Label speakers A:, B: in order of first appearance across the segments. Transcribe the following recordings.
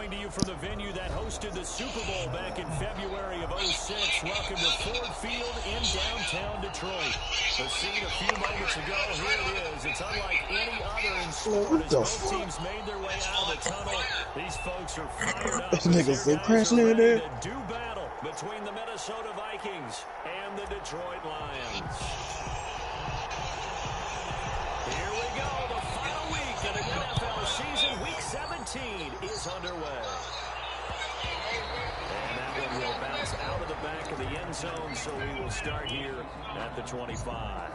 A: coming to you from the venue that hosted the Super Bowl back in February of '06. Welcome to Ford Field in downtown Detroit. The scene a few moments ago, here it is. It's unlike any other in sport as both teams made their way out of the tunnel. These folks are fired up.
B: Niggas so crashing in there.
A: To do battle between the Minnesota Vikings and the Detroit Lions. Here we go. The final week of the NFL season. Week 17 is underway. And that one will bounce out of the back of the end zone, so we will start here at the 25.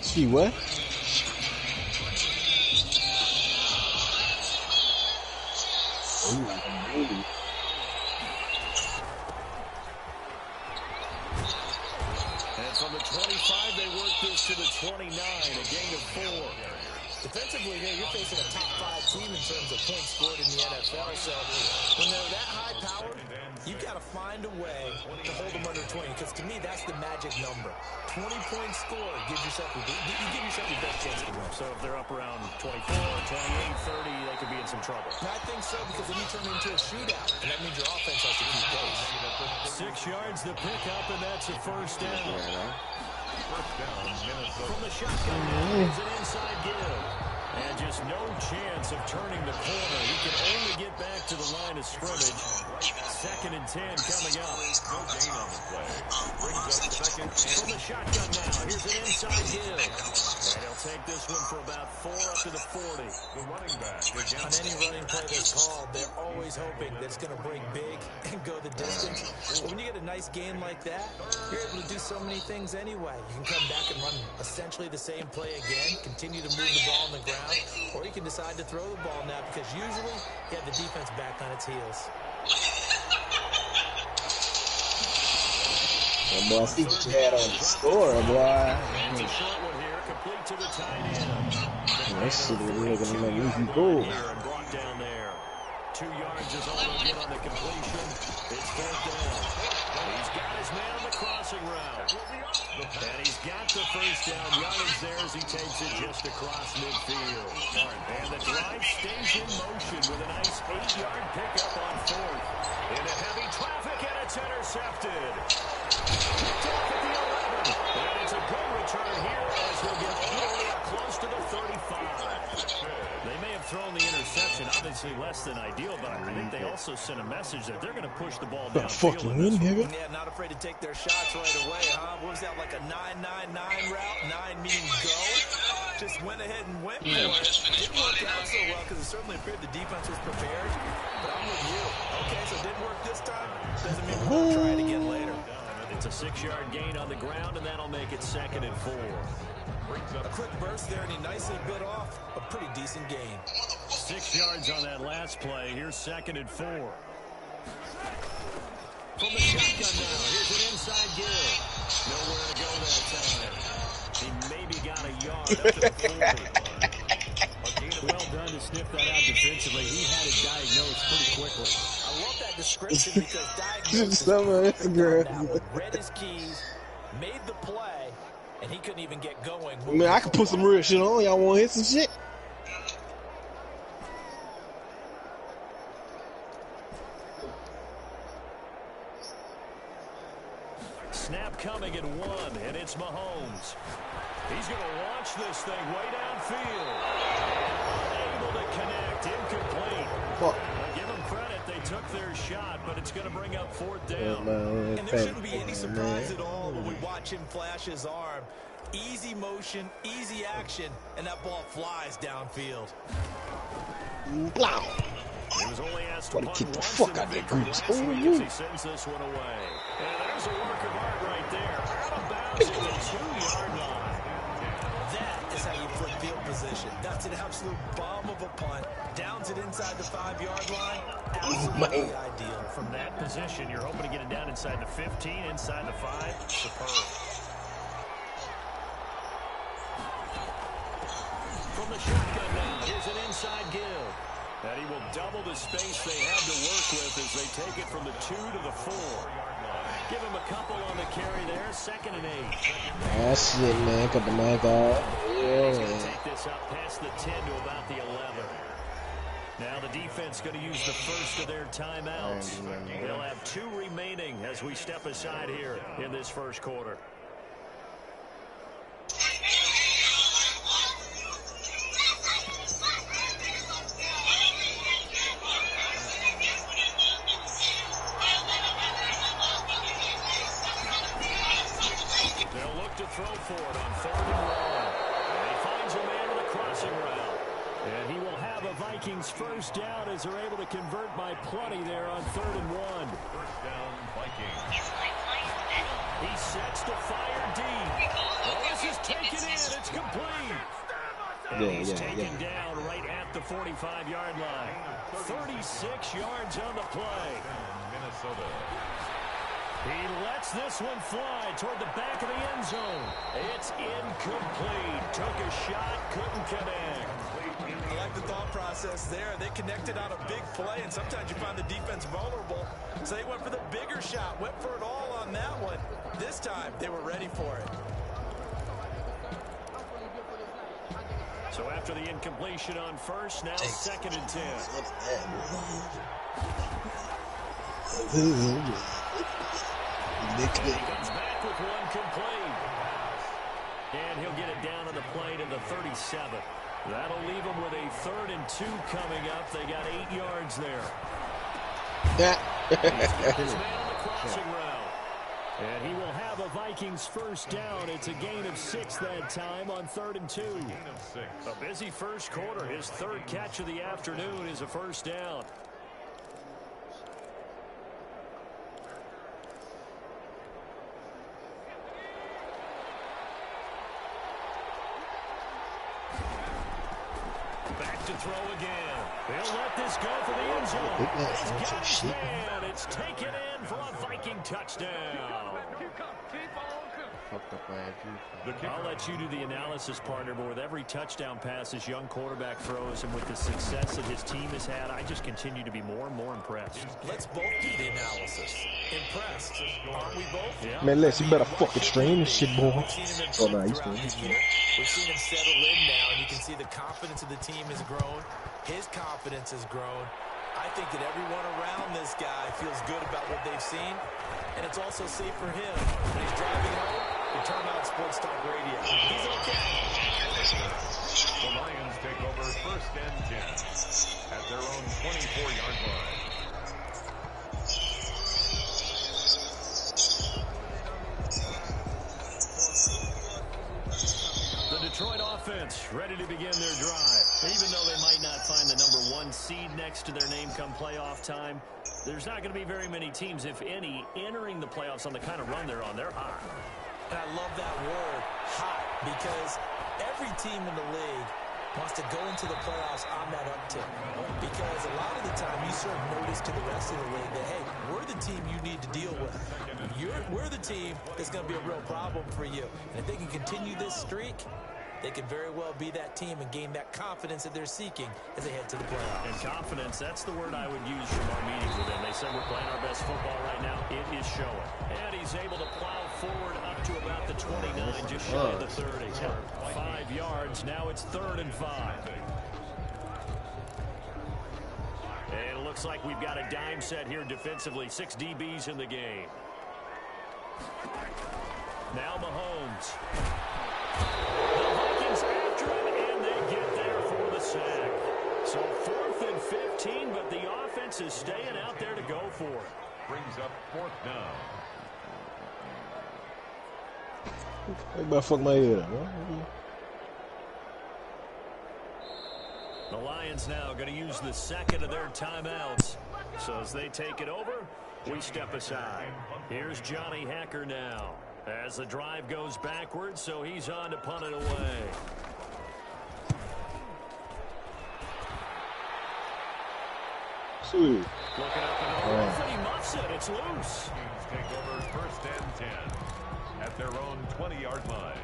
B: See what? Ooh,
A: from the 25, they work this to the 29, a gain of 4.
C: Defensively here, you're facing a top 5 team in terms of points scored in the NFL. So when they're that high-powered, you've got to find a way to hold them under 20. Because to me, that's the magic number. 20 points scored gives yourself your best chance to win.
A: So if they're up around 24, 28, 30, they could be in some trouble.
C: I think so, because then you turn it into a shootout, and that means your offense has to keep pace.
A: 6 yards the pickup, and that's a first down. From the shotgun, it's an inside give. And just no chance of turning the corner. He can only get back to the line of scrimmage. 2nd and 10 coming up. No gain on the play. Brings up 2nd. From the shotgun now. Here's an inside give. And he'll take this one for about 4 up to the 40. The running back.
C: On any running play that's called, they're always hoping that it's going to break big and go the distance. But when you get a nice gain like that, you're able to do so many things anyway. You can come back and run essentially the same play again, continue to move the ball on the ground, or you can decide to throw the ball now because usually you have the defense back on its heels.
B: Well, boy, I see what you had on the score, boy.
A: And a short one here, complete to the tight end.
B: That shit is really gonna let me go.
A: And brought down there. 2 yards is all they'll get on the completion. It's 4th down. He's got his man on the crossing route. And he's got the first down yardage there as he takes it just across midfield. And the drive stays in motion with a nice 8-yard pickup on 4th. Into heavy traffic, and it's intercepted. Picked off at the 11. And it's a good return here as he'll get all the way up close to the 35. They may have thrown the interception, obviously less than ideal, but I think they also sent a message that they're going to push the ball down.
B: Fucking win, nigga.
C: Yeah, not afraid to take their shots right away, huh? What was that, like a 9-9-9 route? 9 meaning go? Just went ahead and went for it. Didn't work out so well because it certainly appeared the defense was prepared. But I'm with you. Okay, so it didn't work this time. Doesn't mean we're going to try it again later.
A: It's a 6-yard gain on the ground, and that'll make it 2nd and 4.
C: A quick burst there, and he nicely bit off a pretty decent gain.
A: 6 yards on that last play. Here's 2nd and 4. From the shotgun now, here's an inside give. Nowhere to go that time. He maybe got a yard up to the 40. Well done to sniff that out defensively. He had it diagnosed pretty quickly.
C: I love that description because diagnosis read his keys, made the play, and he couldn't even get going.
B: Man, I can put some real shit on. Y'all want to hit some shit?
A: Snap coming at 1, and it's Mahomes. He's going to launch this thing way downfield. Unable to connect, incomplete. Now, give them credit, they took their shot, but it's going to bring up 4th down.
C: And there shouldn't be any surprise at all when we watch him flash his arm. Easy motion, easy action, and that ball flies downfield.
B: Blow.
A: He was only asked to punt
B: Get the
A: once
B: fuck out of there, Groups.
A: he sends this one away. And there's a work of art right there. Out of bounds at the 2-yard line.
C: That is how you flip field position. That's an absolute bomb of a punt. Downs it inside the 5-yard line. Absolutely ideal.
A: From that position, you're hoping to get it down inside the 15, inside the 5. Superb. From the shotgun now, here's an inside give. And he will double the space they have to work with as they take it from the 2 to the 4. Give him a couple on the carry there. 2nd and 8.
B: That's it, man. Cut the mic off. Yeah,
A: He's going
B: man.
A: to take this up past the 10 to about the 11. Now the defense going to use the first of their timeouts. They'll have 2 remaining as we step aside here in this first quarter. They'll look to throw for it on 3rd and 1. And he finds a man in the crossing route. And he will have a Vikings first down as they're able to convert by plenty there on 3rd and 1.
D: First down, Vikings.
A: He sets to fire deep. Oh, this is taken in. It's complete. And he's taken down right at the 45-yard line. 36 yards on the play.
D: Minnesota.
A: He lets this one fly toward the back of the end zone. It's incomplete. Took a shot, couldn't connect.
C: I like the thought process there. They connected on a big play, and sometimes you find the defense vulnerable. So they went for the bigger shot, went for it all on that one. This time, they were ready for it.
A: So after the incompletion on first, now 2nd and 10. He comes back with one complete. And he'll get it down on the play to the 37. That'll leave him with a 3rd and 2 coming up. They got 8 yards there. He's got his man on the crossing route. And he will have a Vikings first down. It's a gain of 6 that time on 3rd and 2. A busy first quarter. His 3rd catch of the afternoon is a first down. Back to throw again. He'll let this go for the end zone. He's got his man. It's taken in for a Viking touchdown. I'll let you do the analysis, partner, but with every touchdown pass this young quarterback throws and with the success that his team has had, I just continue to be more and more impressed.
C: Let's both do the analysis. Impressed, aren't we both?
A: Yeah.
B: Man, Les, you better fucking stream this shit, boy. Oh, no, he's
C: We've seen him settle in now, and you can see the confidence of the team has grown. His confidence has grown. I think that everyone around this guy feels good about what they've seen, and it's also safe for him. When he's driving home, you turn on Sports Talk Radio. He's okay.
D: The Lions take over 1st and 10 at their own 24-yard line.
A: The Detroit offense ready to begin their drive. Even though they might not find the #1 seed next to their name come playoff time, there's not going to be very many teams, if any, entering the playoffs on the kind of run they're on. They're hot.
C: And I love that word, hot, because every team in the league wants to go into the playoffs on that uptick. Because a lot of the time you serve notice to the rest of the league that, hey, we're the team you need to deal with. We're the team that's going to be a real problem for you. And if they can continue this streak, they could very well be that team and gain that confidence that they're seeking as they head to the playoffs.
A: And confidence, that's the word I would use from our meetings with them. They said we're playing our best football right now. It is showing. And he's able to plow forward up to about the 29, just shy of the 30. 5 yards. Now it's 3rd and 5. And it looks like we've got a dime set here defensively. 6 DBs in the game. Now Mahomes. The Vikings after him, and they get there for the sack. So 4th and 15, but the offense is staying out there to go for it.
D: Brings up 4th down.
B: They about to fuck my head up, huh?
A: The Lions now going to use the 2nd of their timeouts. So as they take it over, we step aside. Here's Johnny Hacker now. As the drive goes backwards, so he's on to punt it away.
B: Sweet.
A: Looking up and over, and he muffs it. It's loose.
D: Teams take over 1st and 10 at their own 20-yard line.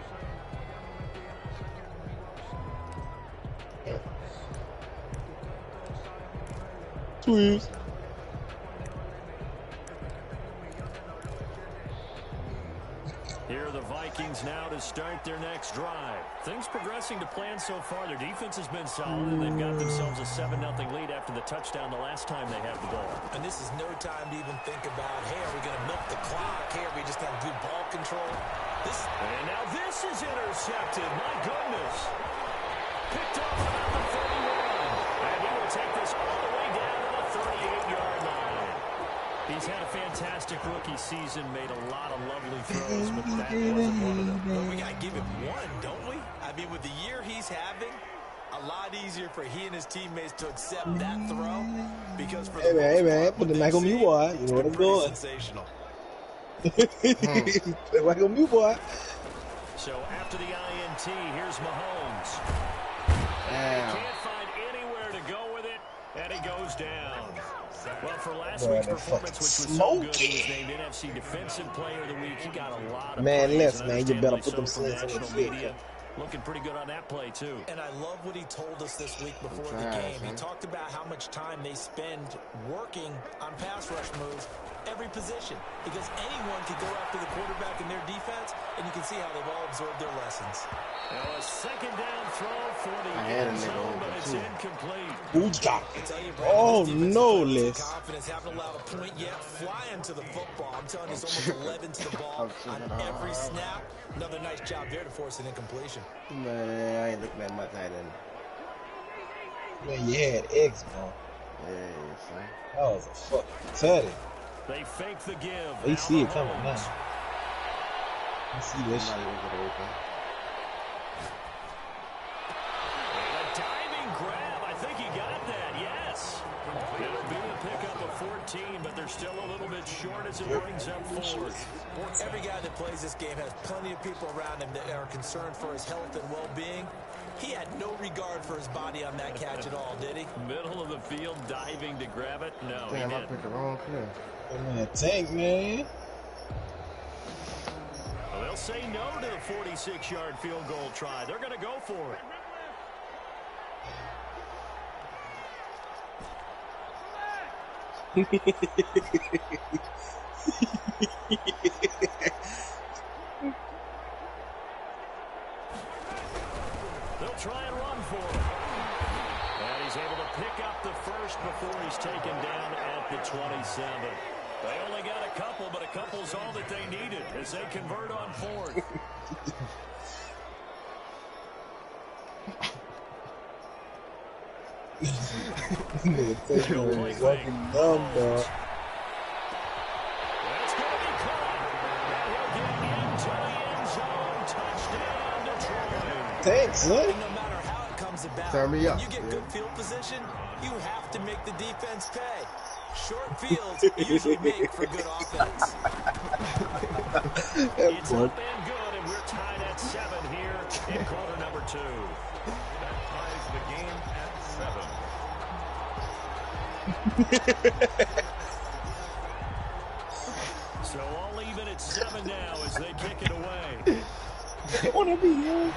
B: Sweet.
A: Here are the Vikings now to start their next drive. Things progressing to plan so far. Their defense has been solid, and they've got themselves a 7-0 lead after the touchdown the last time they had the ball.
C: And this is no time to even think about, hey, are we going to milk the clock? Hey, are we just going to do ball control?
A: And now this is intercepted. My goodness. Picked off about the 31. And he will take this all the way down to the 38-yard line. He's had a fantastic rookie season, made a lot of lovely throws, but that wasn't one of them.
C: Well, we got to give him one, don't we? I mean, with the year he's having, a lot easier for he and his teammates to accept that throw. Because for the
B: hey man, put the mic on me, boy. You know what I'm doing.
C: Sensational.
B: Put the mic on me, boy.
A: So after the INT, here's Mahomes.
B: Damn.
A: He can't find anywhere to go with it, and he goes down. Well, for last week's performance, which was so good, he was named NFC Defensive Player of the Week. He got a lot of praise,
B: listen, man, you better put them
A: from
B: slings on the
A: national
B: field.
A: media. Looking pretty good on that play, too.
C: And I love what he told us this week before the game. He talked about how much time they spend working on pass rush moves, every position, because anyone can go after the quarterback in their defense, and you can see how they've all absorbed their lessons.
A: Now a second down throw for the end zone, but it's incomplete.
B: Who's got it? Oh, no, Liz.
C: Confidence, haven't allowed a point yet, flying to the football. I'm telling you, it's almost 11 to the ball on every snap. Another nice job there to force an incompletion.
B: Man, I ain't looking at my tight end. Man, you had X, man. Yeah, son. That was a fucking tutty.
A: They fake the give.
B: They see it coming now. You see this shit.
A: A diving grab. I think he got that. Yes. It'll be a pickup of 14, but they're still a little bit short as it brings up forward.
C: Every guy that plays this game has plenty of people around him that are concerned for his health and well-being. He had no regard for his body on that catch at all, did he?
A: Middle of the field, diving to grab it. No,
B: Damn,
A: he
B: I
A: didn't.
B: picked the wrong player. Man, tank, man.
A: Well, they'll say no to the 46-yard field goal try. They're going to go for it. They'll try and run for it. And he's able to pick up the first before he's taken down at the 27. They only got a couple, but a couple's all that they needed as they convert on fourth.
B: Fucking dumb, dog.
A: That's going to be caught. And he'll get into the end zone. Touchdown, Detroit.
B: Thanks, son.
C: No matter how it comes about,
B: Turn me up.
C: when you get good field position, you have to make the defense pay. Short fields usually make for good offense.
A: It's up and good, and we're tied at 7 here in quarter number 2.
D: That ties the game at 7.
A: So all even at 7 now as they kick it away.
B: I wanna be young.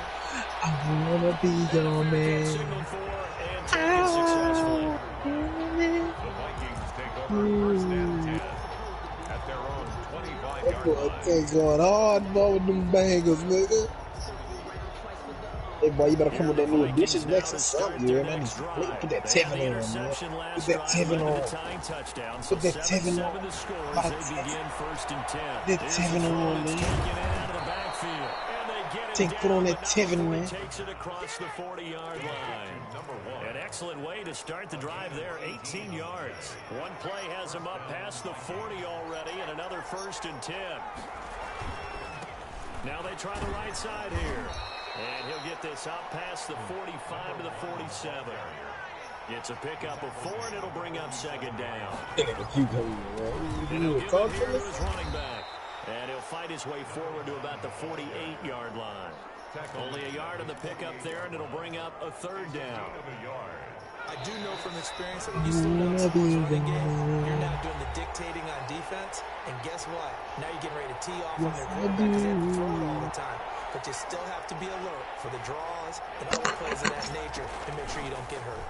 B: I wanna be your man.
A: Signal for and take it successfully.
D: The Vikings take over first and 10 at their own 25-yard line.
B: Things going hard, boy, with them bangers, nigga. Hey, boy, you better come with that new addition next or something, you hear me? Put that Tevin on, man. Put that Tevin on. Put that Tevin on. Put that Tevin on, man. Take put on that Tevin, man.
A: Takes it across the 40-yard line. An excellent way to start the drive there, 18 yards. One play has him up past the 40 already, and another 1st and 10. Now they try the right side here. And he'll get this out past the 45 to the 47. It's a pickup of 4, and it'll bring up 2nd down.
B: And he'll give it
A: here to his running back. And he'll fight his way forward to about the 48-yard line. Only a yard on the pickup there, and it'll bring up a 3rd down.
C: I do know from experience that when you slow down someone's running game, you're now doing the dictating on defense. And guess what? Now you're getting ready to tee off on their quarterback because they have to throw it all the time. But you still have to be alert for the draws and other plays of that nature to make sure you don't get hurt.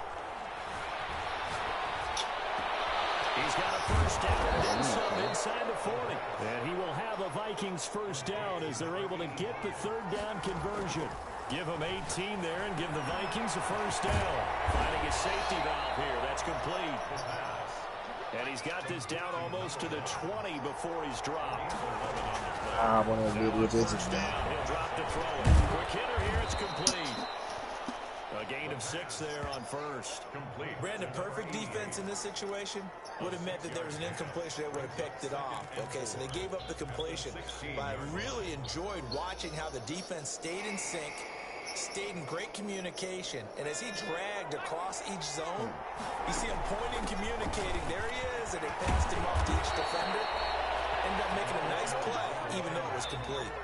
A: He's got a first down and some inside the 40. And he will have a Vikings first down as they're able to get the third down conversion. Give them 18 there and give the Vikings a first down. Finding a safety valve here. That's complete. And he's got this down almost to the 20 before he's dropped.
B: I want to do this.
A: He'll drop to throw it. Quick hitter here. It's complete. A gain of 6 there on first.
C: Complete. Brandon, perfect defense in this situation would have meant that there was an incompletion that would have picked it off. Okay, so they gave up the completion. But I really enjoyed watching how the defense stayed in sync, stayed in great communication. And as he dragged across each zone, you see him pointing, communicating. There he is, and they passed him off to each defender. Ended up making a nice play, even though it was complete.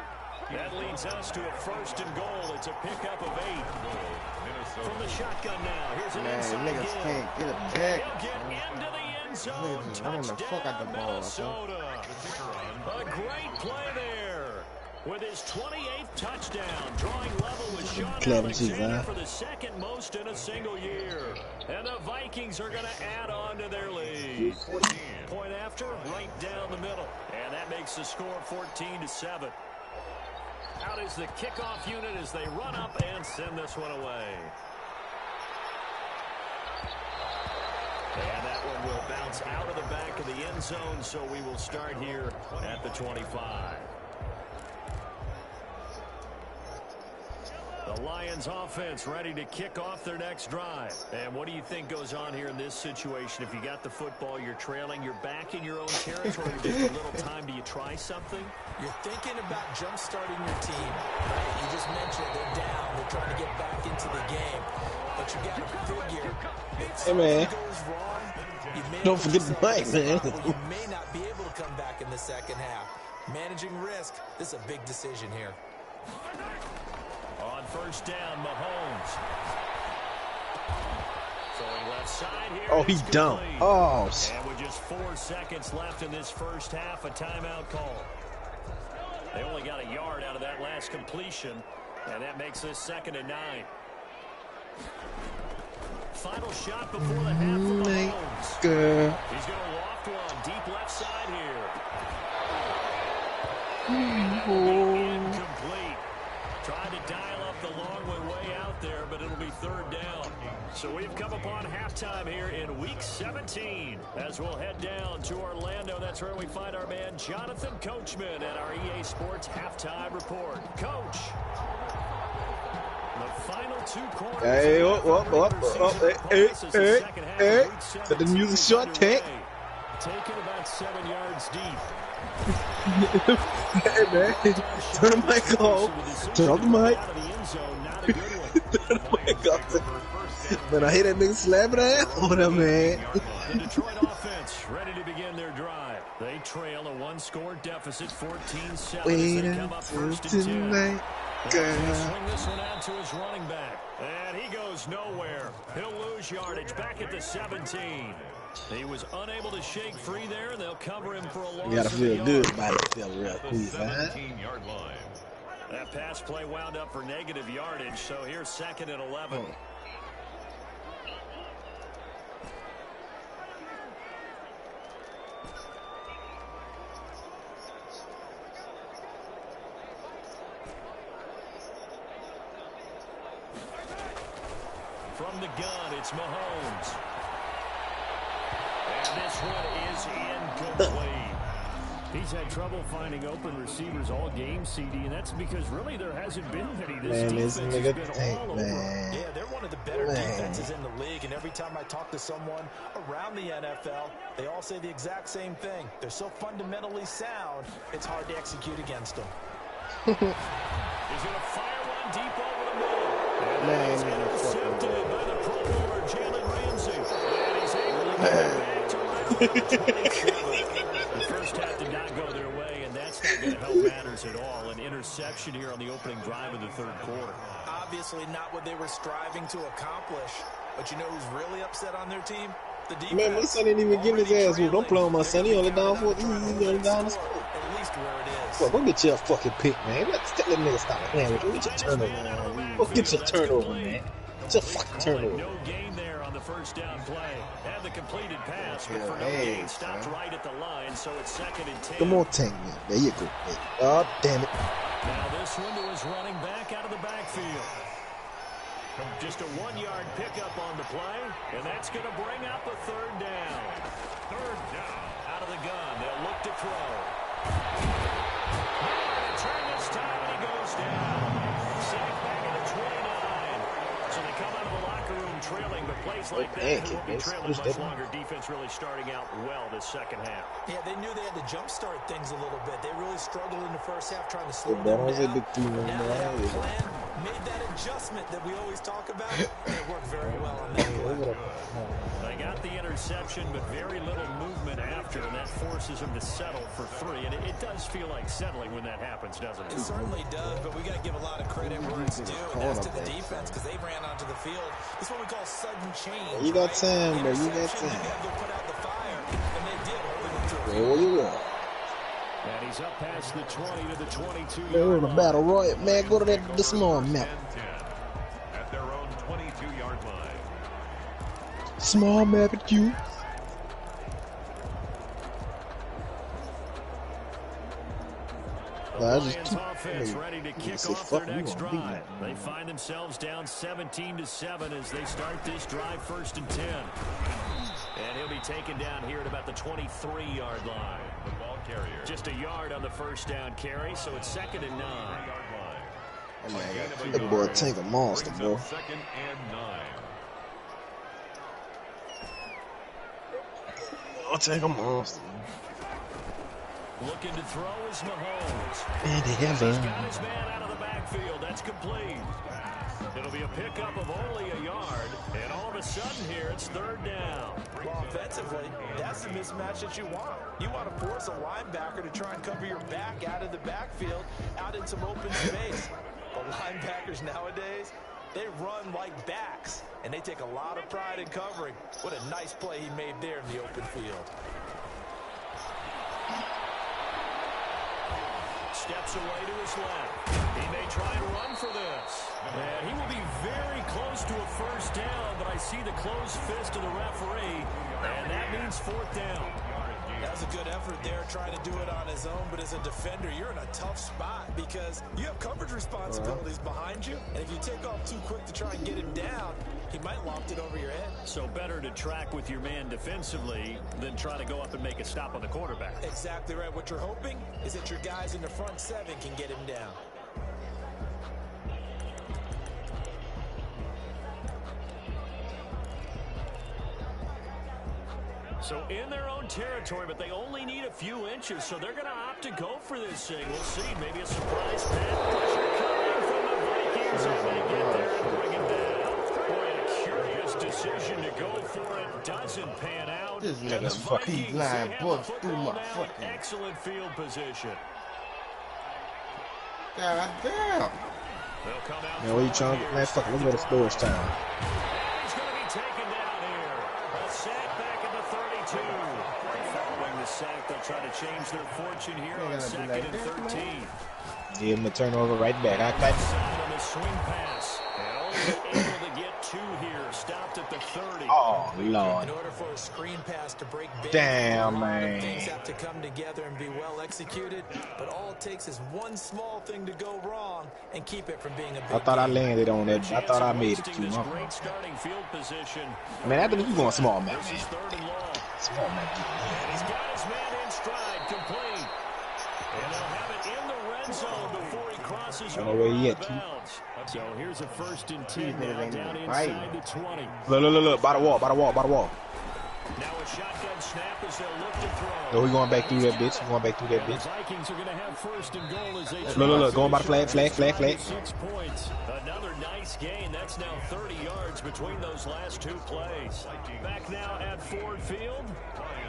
A: That leads us to a first and goal. It's a pickup of 8. From the shotgun now. Here's an inside
B: niggas
A: give.
B: can't get it back.
A: He'll get into the end zone.
B: Running the fuck out the ball,
A: Minnesota. A great play there. With his 28th touchdown, drawing level with Sean Alexander for the second most in a single year. And the Vikings are going to add on to their lead. Point after, right down the middle. And that makes the score 14-7. Out is the kickoff unit as they run up and send this one away. And that one will bounce out of the back of the end zone, so we will start here at the 25. The Lions offense ready to kick off their next drive. And what do you think goes on here in this situation? If you got the football, you're trailing, you're back in your own territory with a little time. Do you try something?
C: You're thinking about jump-starting your team. Right? You just mentioned they're down. They're trying to get back into the game. But you got to figure if something goes wrong, you may
B: don't forget the mic, man.
C: You may not be able to come back in the second half. Managing risk, this is a big decision here.
A: On first down, Mahomes. Throwing left side here.
B: Oh, he dumped. Oh.
A: And with just 4 seconds left in this first half, a timeout call. They only got a yard out of that last completion, and that makes this 2nd and 9. Final shot before the half for Mahomes. He's going to loft one deep left side here. Incomplete. Tried to dial up the long way out there, but it'll be 3rd down. So we've come upon halftime here in Week 17. As we'll head down to Orlando, that's where we find our man Jonathan Coachman at our EA Sports Halftime Report. Coach, the final 2 quarters.
B: Hey, hey. Let the music short take.
A: Taking about 7 yards deep.
B: Hey, man. Turn the mic off. Turn off the mic. Turn the mic off. Man, I hate that nigga slapping the ass on him, man.
A: The Detroit offense ready to begin their drive. They trail a 1-score deficit, 14-7.
B: Wait
A: they come up first and 10. Swing this one out to his running back. And he goes nowhere. He'll lose yardage back at the 17. He was unable to shake free there, and they'll cover him for a loss.
B: You gotta feel good about it, feel real quick, man.
A: That pass play wound up for negative yardage, so here's 2nd and 11. From the gun, it's Mahomes. And this one is incomplete. He's had trouble finding open receivers all game, CD, and that's because really there hasn't been any. This defense has been all over.
C: Yeah, they're one of the better defenses in the league, and every time I talk to someone around the NFL, they all say the exact same thing. They're so fundamentally sound, it's hard to execute against them.
A: He's going to fire one deep over the middle. And he's intercepted by the Pro Bowler, Jalen Ramsey. And he's able to get it back to right. The first half did not go their way, and that's not going to help matters at all. An interception here on the opening drive of the 3rd quarter.
C: Obviously not what they were striving to accomplish. But you know who's really upset on their team? The defense.
B: Man, my son didn't even get his ass whooped. Don't play on my son. He only down for He's only down the score.
C: At least where it is.
B: Well, go get your fucking pick, man. Let's tell that nigga stop playing with you. Get your turnover. Go get your turnover, man. Get your fucking turnover.
A: No gain there on the first down play. And have the completed pass, but for no gain, stopped right at the line, so it's 2nd and 10.
B: Come on, Tank. There you go. Oh, damn it.
A: Now this window is running back out of the backfield. Just a 1-yard pickup on the play, and that's going to bring up a 3rd down. 3rd down. Out of the gun, they'll look to throw. Turn this time, and he goes down. Sacked back at the 29. So they come out of the locker room trailing, but plays like that won't be trailing much longer. Defense really starting out well this 2nd half.
C: Yeah, they knew they had to jumpstart things a little bit. They really struggled in the 1st half trying to slow them down. Now that plan made that adjustment that we always talk about, and it worked very well on that play.
A: They got the interception, but very little movement after, and that forces them to settle for 3. And it does feel like settling when that happens, doesn't it?
C: It certainly does, but we got to give a lot of credit where it's due, and that's to the defense, because they ran onto the field. This is what we call sudden change.
B: You got time, bro. You got time.
C: You got to go put out the fire, and they did.
B: Oh, yeah.
A: And he's up past the 20 to the 22.
B: They're in a battle royal, man. Go to the small map.
D: At their own 22-yard line.
B: Small map at you.
A: Lions offense ready to kick off their next drive. They find themselves down 17-7 as they start this drive 1st and 10. And he'll be taken down here at about the 23-yard line.
D: The ball carrier.
A: Just a yard on the 1st down carry, so it's 2nd and 9.
B: That boy Tank a monster, bro.
D: 2nd and 9.
B: I'll take a monster.
A: Looking to throw is Mahomes.
B: Man,
A: He's got his man out of the backfield. That's complete. It'll be a pickup of only a yard, and all of a sudden here it's 3rd down.
C: Well, offensively, that's the mismatch that you want. You want to force a linebacker to try and cover your back out of the backfield, out in some open space. The linebackers nowadays, they run like backs, and they take a lot of pride in covering. What a nice play he made there in the open field.
A: Steps away to his left. He may try and run for this. And he will be very close to a 1st down, but I see the closed fist of the referee, and that means 4th down.
C: That was a good effort there, trying to do it on his own, but as a defender, you're in a tough spot because you have coverage responsibilities behind you, and if you take off too quick to try and get him down, he might loft it over your head.
A: So better to track with your man defensively than try to go up and make a stop on the quarterback.
C: Exactly right. What you're hoping is that your guys in the front 7 can get him down.
A: So in their own territory, but they only need a few inches, so they're going to opt to go for this thing. We'll see. Maybe a surprise pass. Pressure coming from the Vikings, and they get there and bring it down. Boy, a curious decision to go for it. Doesn't pan out.
E: This nigga's fucking line bust through my fucking...
A: Excellent field position.
E: God damn.
A: They'll come out.
B: Man, what are you trying to... Man, fuck it. Let's go to storage time.
A: He's going to be taken down here. A sack back at the 32. Following the sack, they'll try to change their fortune here on 2nd and 13.
B: Give him a turnover right back.
A: On the swing pass. And only able to get 2 here. Stopped at the 30.
B: Oh, Lord.
C: In order for a screen pass to break big,
B: Damn,
C: a lot of
B: man.
C: things have to come together and be well executed, but all it takes is one small thing to go wrong and keep it from being a big
B: I thought I
C: game.
B: landed on that. I thought I made it too.
A: This great starting field position.
B: Man, after this, we going small map,
A: This
B: man.
A: is 3rd and long.
B: Small map.
A: And he's got his man in stride, complete. And they'll have it in the red zone before he crosses
B: I don't know
A: over
B: where he
A: out
B: at,
A: of
B: too.
A: bounds. So here's a 1st and 10 now down inside the 20.
B: Look. By the wall.
A: Now a shotgun snap as they'll look to throw.
B: Oh, we going back through that bitch.
A: The Vikings are going to have 1st and goal as they
B: Look. Going by the flag.
A: 6 points. Another nice gain. That's now 30 yards between those last 2 plays. Back now at Ford Field.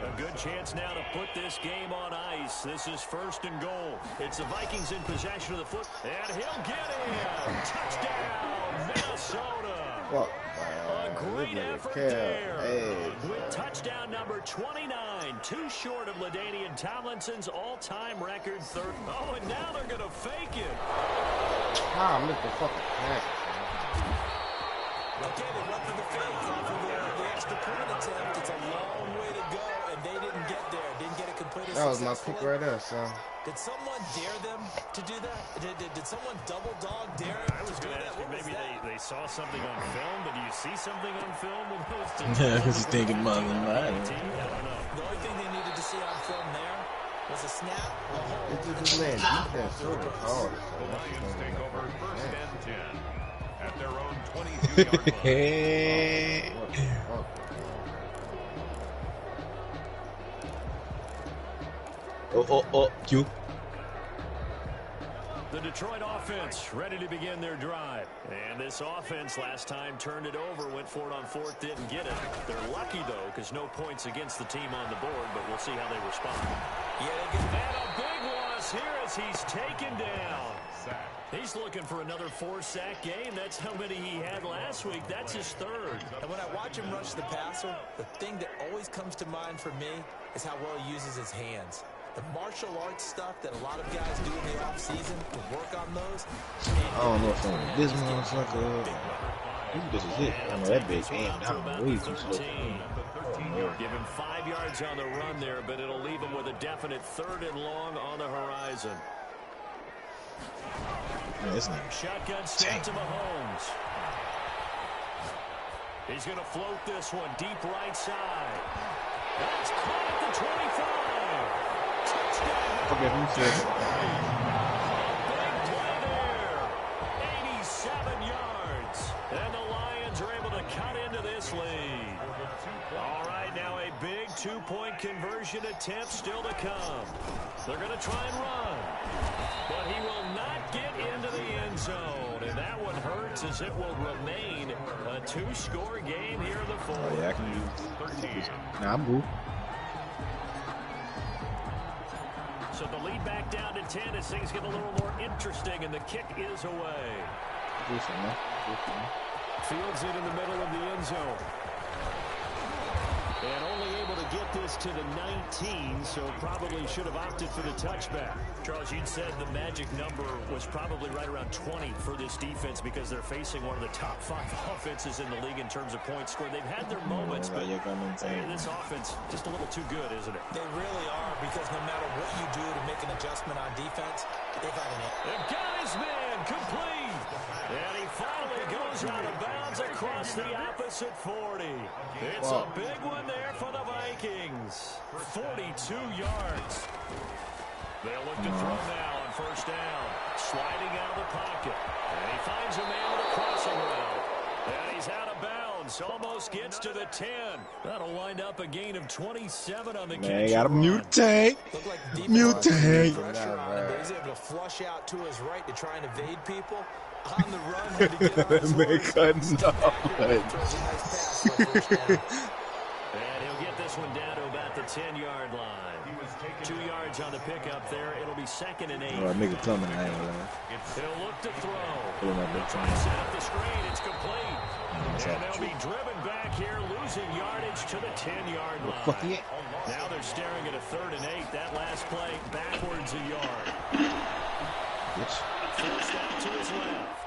A: A good chance now to put this game on ice. This is 1st and goal. It's the Vikings in possession of the foot. And he'll get in. Touchdown, Minnesota.
B: Fuck.
A: A great effort there. With touchdown number 29. Too short of LaDainian Tomlinson's all-time record 3rd. Oh, and now they're going to fake it.
E: Ah, I missed the fucking pass.
C: Okay, they went for the fake off of the extra point attempt. It's a complete a
E: That was my
C: successfully.
E: pick right there, son.
C: Did someone dare them to do that? Did someone double dog dare
A: I was going to ask you, maybe they saw something on film, but do you see something on film with those two?
B: Yeah, because he's thinking more than mine.
A: I don't know.
C: The only thing they needed to see on film there was a snap, a hold.
E: It's just laying defense so hard.
D: The Lions take over first and 10 at their own 22-yard line.
B: Hey. Oh, Q.
A: The Detroit offense ready to begin their drive. And this offense last time turned it over, went for it on fourth, didn't get it. They're lucky, though, because no points against the team on the board, but we'll see how they respond.
C: Yeah,
A: and a big loss here as he's taken down. He's looking for another 4-sack game. That's how many he had last week. That's his third.
C: and when I watch him rush the passer, the thing that always comes to mind for me is how well he uses his hands. The martial arts stuff that a lot of guys do in the offseason to work on those.
B: I don't know if I'm this motherfucker. This is it. I know that big game down way too slow.
A: Give him 5 yards on the run there, but it'll leave him with a definite 3rd and long on the horizon.
B: Man, this nigga.
A: Shotgun snap to Mahomes. He's going to float this one deep right side. That's caught at the 25.
B: Okay, who said
A: Big play there. 87 yards. And the Lions are able to cut into this lead. All right, now a big 2-point conversion attempt still to come. They're going to try and run. But he will not get into the end zone. And that one hurts as it will remain a 2-score game here in the fourth.
B: Oh, yeah, I can use 13. Nah, I'm good.
A: So the lead back down to 10 as things get a little more interesting, and the kick is away. Fields it in the middle of the end zone. And only able to get this to the 19, so probably should have opted for the touchback. Charles, you'd said the magic number was probably right around 20 for this defense because they're facing one of the top 5 offenses in the league in terms of points scored. They've had their moments, but this offense just a little too good, isn't it?
C: They really are, because no matter what you do to make an adjustment on defense, they've had an it.
A: They've got his man complete. And he finally goes out of bounds across the opposite 40. It's a big one there for the Vikings. 42 yards. They'll look to throw now on first down. Sliding out of the pocket. And he finds a man with a crossing route. And he's out of bounds. Almost gets to the 10. That'll wind up a gain of 27 on the catch.
B: Man, got a mutate.
C: Like
B: Mutate.
C: Pressure on him, but he's able to flush out to his right to try and evade people. On the run, had to get on his
B: Man,
C: horse.
B: cutting off.
C: Throws a nice pass for a first down.
A: And he'll get this one down to about the 10-yard line. 2 yards on the pickup there. It'll be 2nd and 8.
B: Oh, nigga coming. I ain't gonna
A: He'll look to throw.
B: Put him up there.
A: Try to set up the screen. It's complete. And they'll be driven back here, losing yardage to the 10-yard line.
B: Fuck yeah.
A: Now they're staring at a 3rd and 8. That last play backwards a yard.
B: Bitch.
A: Forced out to his left.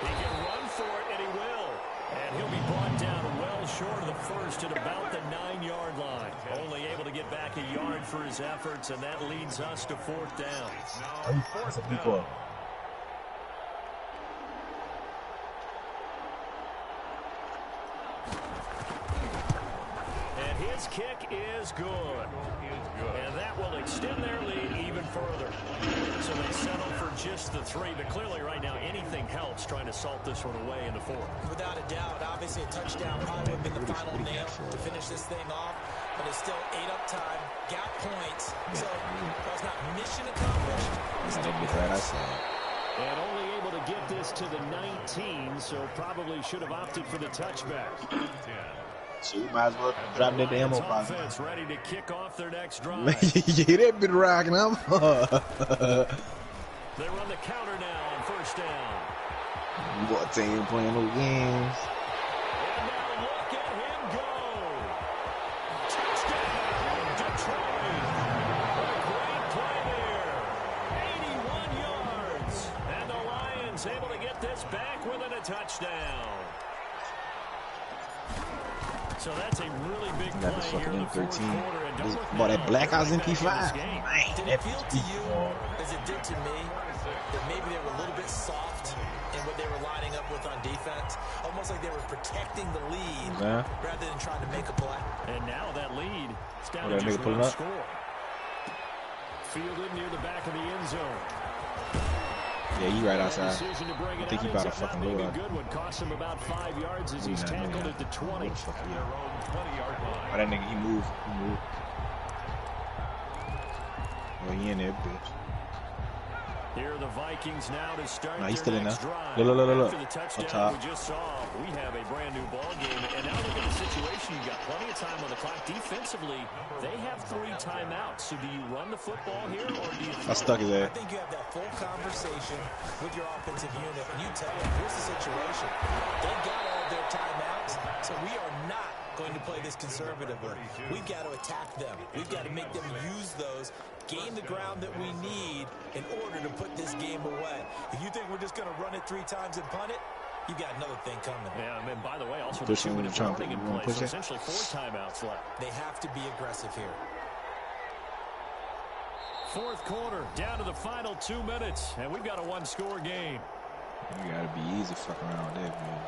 A: He can run for it, and he will. And he'll be brought down well short of the first at about the 9-yard line. Only able to get back a yard for his efforts, and that leads us to 4th down. And his kick is good. And that will extend their lead even further. So they settle for just the 3, but clearly right now anything helps trying to salt this one away in the 4th.
C: Without a doubt, obviously a touchdown probably would have been the final nail to finish this thing off. But it's still 8 up time, got points. So that was not mission accomplished.
A: And only able to get this to the 19, so probably should have opted for the touchback.
B: So you might as well drop that damn
A: offense ready to kick off their next drive.
B: Yeah, that been rocking up.
A: They run the counter now on first down.
B: What team playing no games?
A: And now look at him go. Touchdown, Detroit. What a great play there. 81 yards. And the Lions able to get this back within a touchdown. So that's a really big
B: Got the
A: play here
B: fucking
A: in the fourth
B: M13.
A: quarter. And don't look
B: Boy,
A: now,
B: that Black House
A: right back in
B: MP5.
A: this game.
B: Man,
C: Did it feel to you, as it did to me, that maybe they were a little bit soft in what they were lining up with on defense? Almost like they were protecting the lead rather than trying to make a play.
A: And now that lead is down
B: that
A: to just
B: nigga pulling
A: one
B: up?
A: score. Fielded near the back of the end zone.
B: Yeah, he right outside.
A: Decision to bring
B: I
A: it
B: think he
A: out
B: about to
A: ends up
B: fucking
A: not
B: go
A: being a
B: out.
A: good one. Cost him about 5 yards as he's tackled at the 20.
B: Oh, that nigga, he moved. Oh, he in there, bitch.
A: Here are the Vikings now to start
B: Nah, he's
A: their
B: still in
A: next
B: there.
A: drive.
B: Look.
A: After the touchdown
B: top.
A: we just saw, we have a brand new ball game. And now look at the situation. You've got plenty of time on the clock. Defensively, they have 3 timeouts. So do you run the football here or do you
B: I stuck his
C: I
B: ass.
C: think you have that full conversation with your offensive unit, and you tell them, here's the situation. They got all their timeouts, so we are not going to play this conservatively. We've got to attack them. We've got to make them use those, gain the ground that we need in order to put this game away. If you think we're just going to run it 3 times and punt it, you've got another thing coming.
A: Yeah, and by the way, also
B: Push
A: the 2
B: him
A: minute
B: with the
A: warning in
B: trumpet. You wanna
A: place. So
B: push it?
A: essentially 4 timeouts left.
C: They have to be aggressive here.
A: Fourth quarter, down to the final 2 minutes, and we've got a 1-score game.
B: You gotta be easy fucking around there, man.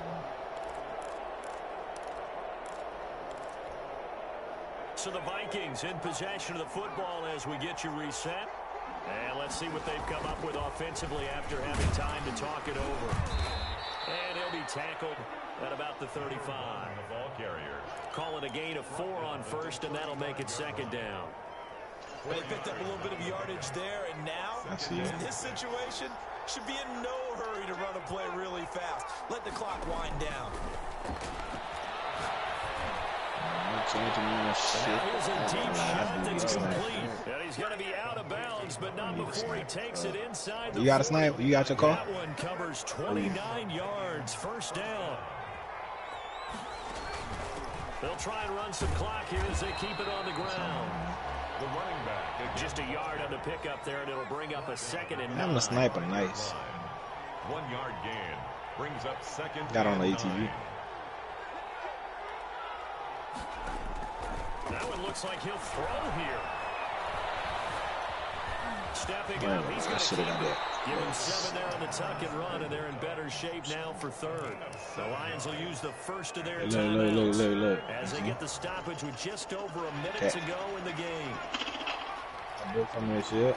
A: So the Vikings in possession of the football as we get you reset. And let's see what they've come up with offensively after having time to talk it over. And he'll be tackled at about the 35.
D: The ball carrier.
A: Call it a gain of 4 on first, and that'll make it second down.
C: Well, they picked up a little bit of yardage there, and now, in this situation, should be in no hurry to run a play really fast. Let the clock wind down.
A: Now here's a deep shot that's complete. And he's going to be out of bounds, but not before he takes it inside the
B: You got a snipe? You got your call?
A: That one covers 29 yards, first down. They'll try and run some clock here as they keep it on the ground.
D: The running back.
A: Just a yard on the pickup there, and it'll bring up a 2nd and 9.
B: Having a sniper, nice.
D: 1 yard gain brings up second.
B: Got on the
D: and
B: ATV.
D: 9.
A: That one looks like he'll throw here. Stepping up, he's going to keep it. Give him 7 there on the tuck and run, and they're in better shape now for 3rd. The Lions will use the first of their timeouts as they get the stoppage with just over a minute to go in the game.
B: I built from that shit.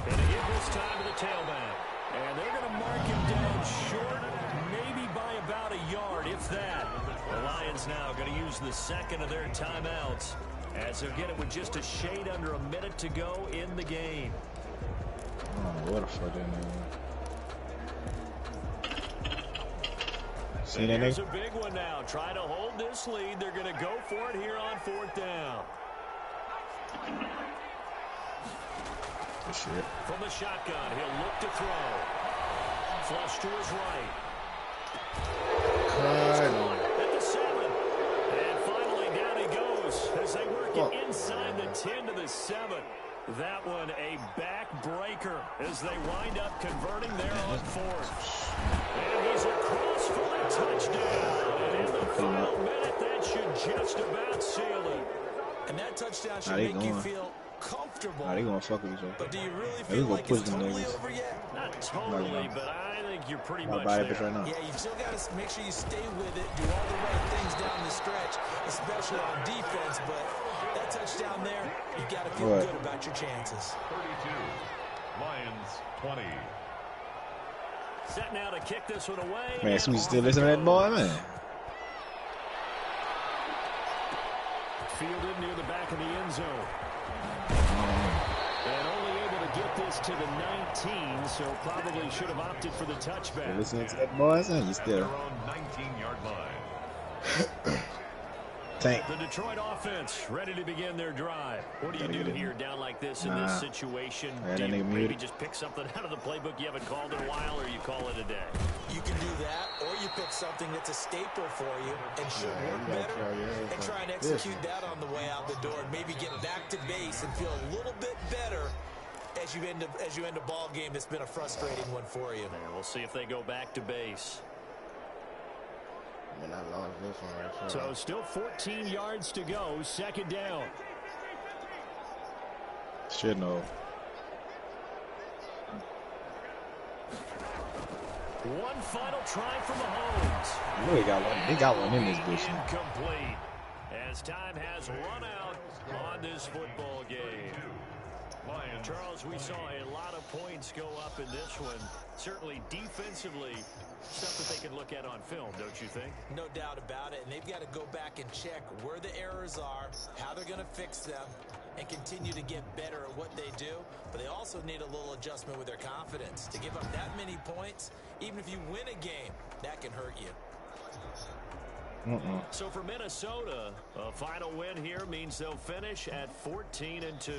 A: And a hit this time to the tailback. And they're going to mark him down short, maybe by about a yard, if that. The Lions now going to use the 2nd of their timeouts as they'll get it with just a shade under a minute to go in the game.
B: Oh, what a fucking see that
A: Here's
B: nigga?
A: a big one now. Trying to hold this lead. They're going to go for it here on 4th down.
B: Good shit.
A: From the shotgun, he'll look to throw. Flush to his right. At the 7. And finally down he goes as they work it inside the 10 to the 7. That one a backbreaker as they wind up converting there on 4th. And he's across for the touchdown. And in the final minute, that should just about seal it.
C: And that touchdown should make you feel comfortable.
B: They gonna fuck with each other.
C: But do you really feel like it's totally over yet?
A: Not totally, but I think you're pretty much
B: there.
A: there.
B: Right now.
C: Yeah, you still got to make sure you stay with it, do all the right things down the stretch, especially on defense. But that touchdown there, you got to feel good about your chances.
D: 32. Lions 20.
A: Set now to kick this one away.
B: Man, so you still listen to that boy, man?
A: Fielded near the back of the end zone. And only able to get this to the 19, so probably should have opted for the touchback.
B: You listening to that boy, son? You still.
D: Their own 19-yard line.
B: Tank.
A: The Detroit offense ready to begin their drive. What do you do here down like this in this situation? Do you maybe just pick something out of the playbook you haven't called in a while, or you call it a day?
C: You can do that, or you pick something that's a staple for you and should work better and try and execute that on the way out the door and maybe get back to base and feel a little bit better as you end a ball game that's been a frustrating one for you.
A: We'll see if they go back to base.
E: And I lost this one right here.
A: So still 14 yards to go, second down.
B: Shit, no.
A: One final try for Mahomes.
B: You know they got one in this bitch.
A: Incomplete. As time has run out on this football game. Charles, we saw a lot of points go up in this one. Certainly defensively, stuff that they can look at on film, don't you think?
C: No doubt about it. And they've got to go back and check where the errors are, how they're going to fix them, and continue to get better at what they do. But they also need a little adjustment with their confidence. To give up that many points, even if you win a game, that can hurt you.
A: So for Minnesota, a final win here means they'll finish at 14-2.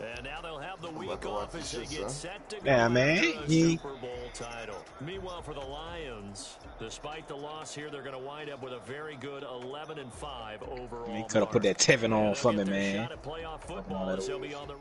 A: And now they'll have the week off as they get set to go after a Super Bowl title. Meanwhile, for the Lions, despite the loss here, they're going to wind up with a very good 11-5 overall.
B: You could have put that Tevin on for me, man.
A: Shot at playoff football as they'll be on the